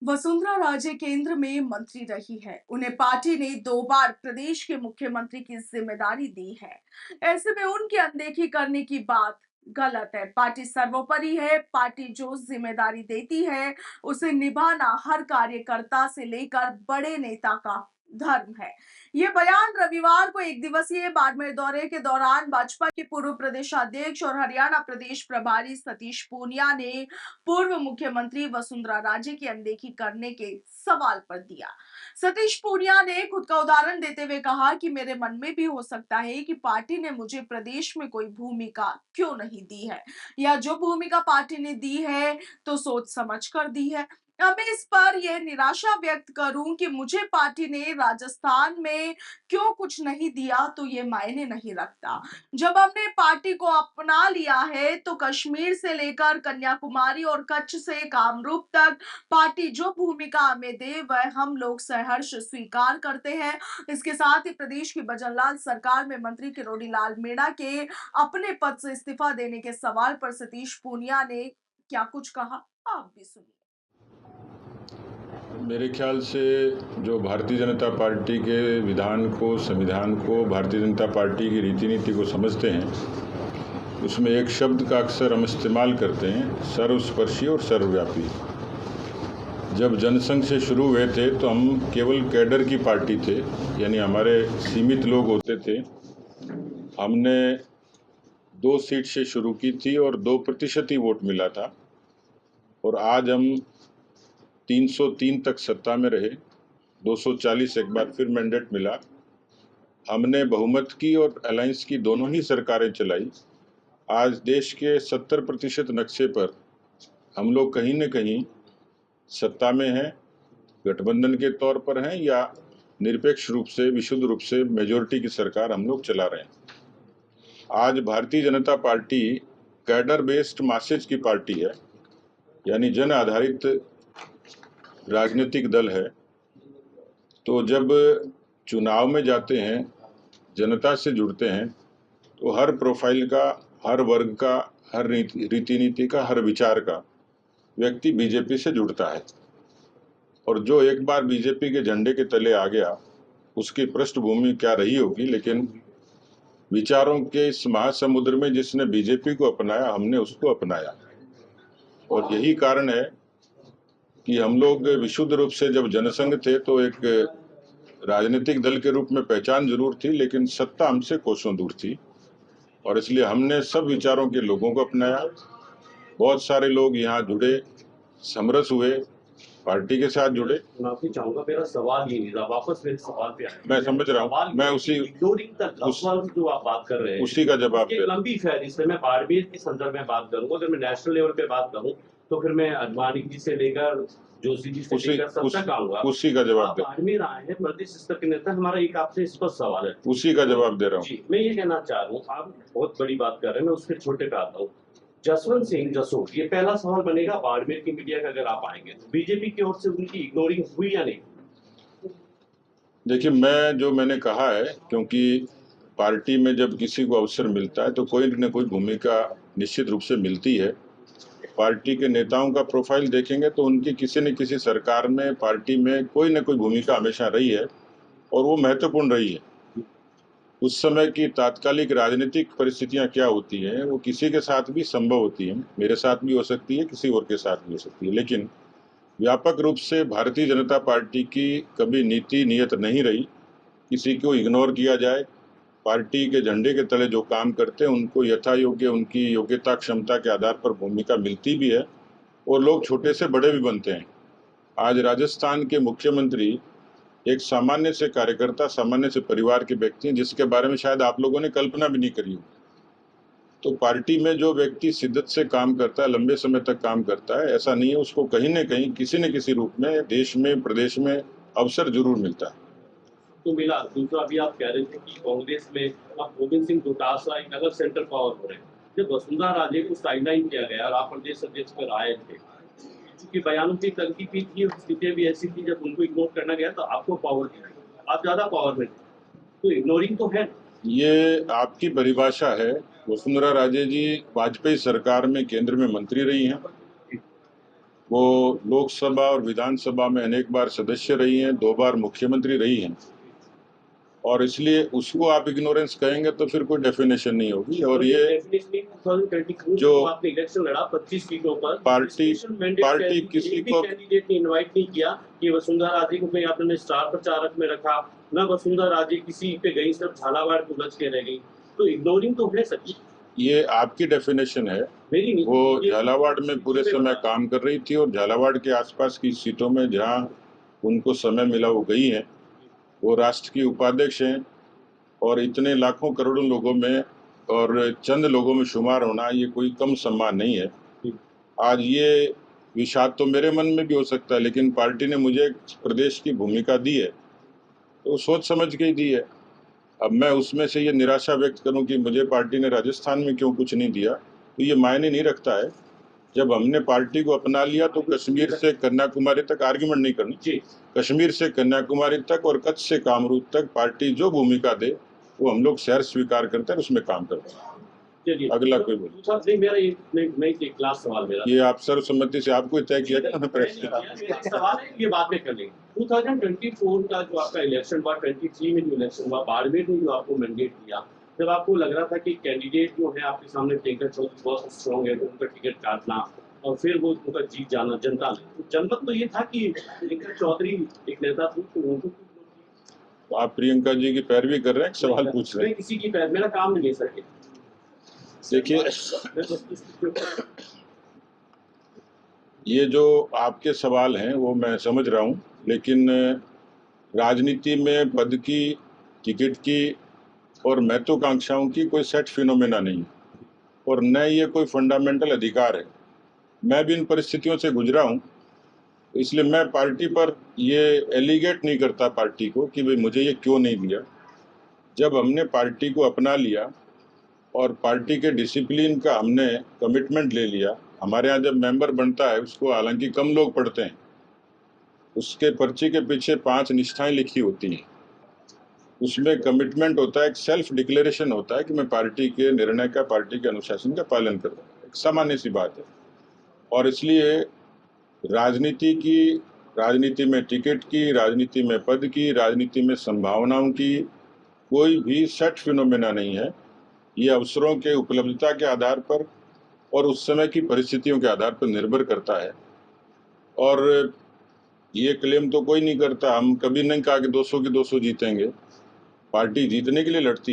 वसुंधरा राजे केंद्र में मंत्री रही है। उन्हें पार्टी ने 2 बार प्रदेश के मुख्यमंत्री की जिम्मेदारी दी है। ऐसे में उनकी अनदेखी करने की बात गलत है। पार्टी सर्वोपरि है। पार्टी जो जिम्मेदारी देती है उसे निभाना हर कार्यकर्ता से लेकर बड़े नेता का धर्म है। ये बयान रविवार को एक दिवसीय बाड़मेर दौरे के दौरान भाजपा के पूर्व प्रदेशाध्यक्ष और हरियाणा प्रदेश प्रभारी सतीश पूनिया ने पूर्व मुख्यमंत्री वसुंधरा राजे की अनदेखी करने के सवाल पर दिया। सतीश पूनिया ने खुद का उदाहरण देते हुए कहा कि मेरे मन में भी हो सकता है कि पार्टी ने मुझे प्रदेश में कोई भूमिका क्यों नहीं दी है, या जो भूमिका पार्टी ने दी है तो सोच समझ कर दी है। अब मैं इस पर यह निराशा व्यक्त करूं कि मुझे पार्टी ने राजस्थान में क्यों कुछ नहीं दिया तो ये मायने नहीं रखता। जब हमने पार्टी को अपना लिया है तो कश्मीर से लेकर कन्याकुमारी और कच्छ से कामरूप तक पार्टी जो भूमिका हमें दे वह हम लोग सहर्ष स्वीकार करते हैं। इसके साथ ही प्रदेश की भजनलाल सरकार में मंत्री किरोड़ी लाल मीणा के अपने पद से इस्तीफा देने के सवाल पर सतीश पूनिया ने क्या कुछ कहा, आप भी सुनिए। मेरे ख्याल से जो भारतीय जनता पार्टी के विधान को, संविधान को, भारतीय जनता पार्टी की रीति नीति को समझते हैं, उसमें एक शब्द का अक्सर हम इस्तेमाल करते हैं, सर्वस्पर्शी और सर्वव्यापी। जब जनसंघ से शुरू हुए थे तो हम केवल कैडर की पार्टी थे, यानी हमारे सीमित लोग होते थे। हमने 2 सीट से शुरू की थी और 2% ही वोट मिला था, और आज हम 303 तक सत्ता में रहे। 240 एक बार फिर मैंडेट मिला। हमने बहुमत की और अलायंस की दोनों ही सरकारें चलाई। आज देश के 70% नक्शे पर हम लोग कहीं न कहीं सत्ता में हैं, गठबंधन के तौर पर हैं, या निरपेक्ष रूप से, विशुद्ध रूप से मेजॉरिटी की सरकार हम लोग चला रहे हैं। आज Bharatiya Janata party cadre based masses की पार्टी है, यानी जन आधारित राजनीतिक दल है। तो जब चुनाव में जाते हैं, जनता से जुड़ते हैं, तो हर प्रोफाइल का, हर वर्ग का, हर रीति नीति का, हर विचार का व्यक्ति बीजेपी से जुड़ता है। और जो एक बार बीजेपी के झंडे के तले आ गया, उसकी पृष्ठभूमि क्या रही होगी, लेकिन विचारों के इस महासमुद्र में जिसने बीजेपी को अपनाया, हमने उसको अपनाया। और यही कारण है कि हम लोग विशुद्ध रूप से जब जनसंघ थे तो एक राजनीतिक दल के रूप में पहचान जरूर थी, लेकिन सत्ता हमसे कोसों दूर थी। और इसलिए हमने सब विचारों के लोगों को अपनाया। बहुत सारे लोग यहाँ जुड़े, समरस हुए, पार्टी के साथ जुड़े। माफी चाहूंगा, मेरा सवाल ये नहीं था, वापस मेरे सवाल पे आए। मैं समझ रहा हूँ, मैं उसी जो आप बात कर रहे हैं उसी का जवाब दे रहा हूं। लंबी फहरिस्त है। मैं बाड़मेर के संदर्भ में बात करूंगा। अगर मैं नेशनल लेवल पे बात करूं तो फिर मैं अडवाणी जी से लेकर जोशी जी से लेकर सब तक आऊंगा। उसी का जवाब दे। बाड़मेर आए हैं प्रदेश स्तर के नेता, हमारा एक आपसे स्पष्ट सवाल है, उसी का जवाब दे रहा हूँ। मैं ये कहना चाह रहा हूँ, आप बहुत बड़ी बात कर रहे हैं, मैं उसके छोटे पे आता हूँ। जसवंत सिंह जसोट, ये पहला सवाल बनेगा बाड़मेर की मीडिया का। अगर आप आएंगे तो बीजेपी की ओर से उनकी इग्नोरिंग हुई या नहीं? देखिए, मैंने कहा है, क्योंकि पार्टी में जब किसी को अवसर मिलता है तो कोई न कोई भूमिका निश्चित रूप से मिलती है। पार्टी के नेताओं का प्रोफाइल देखेंगे तो उनकी किसी न किसी सरकार में, पार्टी में कोई न कोई भूमिका हमेशा रही है, और वो महत्वपूर्ण रही है। उस समय की तात्कालिक राजनीतिक परिस्थितियां क्या होती हैं, वो किसी के साथ भी संभव होती हैं। मेरे साथ भी हो सकती है, किसी और के साथ भी हो सकती है। लेकिन व्यापक रूप से भारतीय जनता पार्टी की कभी नीति नियत नहीं रही किसी को इग्नोर किया जाए। पार्टी के झंडे के तले जो काम करते हैं उनको यथा योग्य, उनकी योग्यता क्षमता के आधार पर भूमिका मिलती भी है, और लोग छोटे से बड़े भी बनते हैं। आज राजस्थान के मुख्यमंत्री एक सामान्य से कार्यकर्ता, सामान्य से परिवार के व्यक्ति हैं, जिसके बारे में शायद आप लोगों ने कल्पना भी नहीं करी हो। तो पार्टी में जो व्यक्ति शिद्दत से काम करता है, लंबे समय तक काम करता है, ऐसा नहीं है, उसको कहीं न कहीं किसी न किसी रूप में देश में, प्रदेश में अवसर जरूर मिलता है। तो मिला। दूसरा, अभी आप कह रहे थे कि कांग्रेस में अब गोविंद सिंह डोटासरा एक अलग सेंटर पावर हो रहे हैं। जब वसुंधरा राजे को साइडलाइन किया गया और आप प्रदेश अध्यक्ष पर आए थे, क्योंकि बयानों की तनकीद भी थी, स्थितियां भी ऐसी थी, जब उनको इग्नोर करना गया तो आपको पावर दी, आप ज्यादा पावर में थे, तो इग्नोरिंग तो है। ये आपकी परिभाषा है। वसुंधरा राजे जी वाजपेयी सरकार में केंद्र में मंत्री रही हैं। वो लोकसभा और विधानसभा में अनेक बार सदस्य रही हैं, 2 बार मुख्यमंत्री रही हैं, और इसलिए उसको आप इग्नोरेंस कहेंगे तो फिर कोई डेफिनेशन नहीं होगी। और ये जो आपने इलेक्शन लड़ा 25 सीटों पर, पार्टी किसी को कैंडिडेट ने इनवाइट नहीं किया कि वसुंधरा राजे को मैं आपने स्टार प्रचारक में रखा, ना वसुंधरा राजे किसी पे गई, सब झालावाड़ को उलझ के रह गई, तो इग्नोरिंग तो है सच। ये आपकी डेफिनेशन है। मेरी नहीं, वो झालावाड़ में पूरे समय काम कर रही थी और झालावाड़ के आसपास की सीटों में जहां उनको समय मिला वो गई हैं। वो राष्ट्र की उपाध्यक्ष हैं और इतने लाखों करोड़ों लोगों में और चंद लोगों में शुमार होना ये कोई कम सम्मान नहीं है। आज ये विषाद तो मेरे मन में भी हो सकता है, लेकिन पार्टी ने मुझे प्रदेश की भूमिका दी है तो सोच समझ के ही दी है। अब मैं उसमें से ये निराशा व्यक्त करूं कि मुझे पार्टी ने राजस्थान में क्यों कुछ नहीं दिया, तो ये मायने नहीं रखता है। जब हमने पार्टी को अपना लिया तो कश्मीर से कन्याकुमारी तक आर्ग्यूमेंट नहीं करनी। कश्मीर से कन्याकुमारी तक और कच्छ से कामरूप तक पार्टी जो भूमिका दे वो हम लोग शहर स्वीकार करते हैं, उसमें काम करते हैं। अगला कोई बोले। मेरा क्लास सवाल मेरा ये आप सर्वसम्मति से आपको तय किया गया प्रेस सवाल है, ये बात में कर लेंगे। 2024 का जो आपका इलेक्शन हुआ, 23 में जो इलेक्शन हुआ, बाड़मेर में जो आपको मैंडेट दिया, जब आपको लग रहा था कि कैंडिडेट जो है आपके सामने प्रियंका चौधरी बहुत स्ट्रॉन्ग है, तो उनका टिकट काटना और फिर वो उनका जीत जाना जनता ने, तो जनमत तो ये था कि प्रियंका चौधरी एक नेता थी, तो उनको आप प्रियंका जी की पैरवी कर रहे हैं, सवाल पूछ रहे हैं। किसी की पैर, मेरा काम नहीं है सर। देखिए, ये जो आपके सवाल हैं वो मैं समझ रहा हूँ, लेकिन राजनीति में पद की, टिकट की और महत्वाकांक्षाओं की कोई सेट फिनोमेना नहीं है और न ये कोई फंडामेंटल अधिकार है। मैं भी इन परिस्थितियों से गुजरा हूँ, इसलिए मैं पार्टी पर ये एलिगेट नहीं करता पार्टी को कि भाई मुझे ये क्यों नहीं दिया। जब हमने पार्टी को अपना लिया और पार्टी के डिसिप्लिन का हमने कमिटमेंट ले लिया, हमारे यहाँ जब मेंबर बनता है उसको हालांकि कम लोग पढ़ते हैं, उसके पर्ची के पीछे 5 निष्ठाएं लिखी होती हैं। उसमें कमिटमेंट होता है, एक सेल्फ डिक्लेरेशन होता है कि मैं पार्टी के निर्णय का, पार्टी के अनुशासन का पालन करूँ। एक सामान्य सी बात है। और इसलिए राजनीति में टिकट की, राजनीति में पद की, राजनीति में संभावनाओं की कोई भी सेट फिनोमेना नहीं है। ये अवसरों के उपलब्धता के आधार पर और उस समय की परिस्थितियों के आधार पर निर्भर करता है। और ये क्लेम तो कोई नहीं करता, हम कभी नहीं कहा कि 200 की 200 जीतेंगे। पार्टी जीतने के लिए लड़ती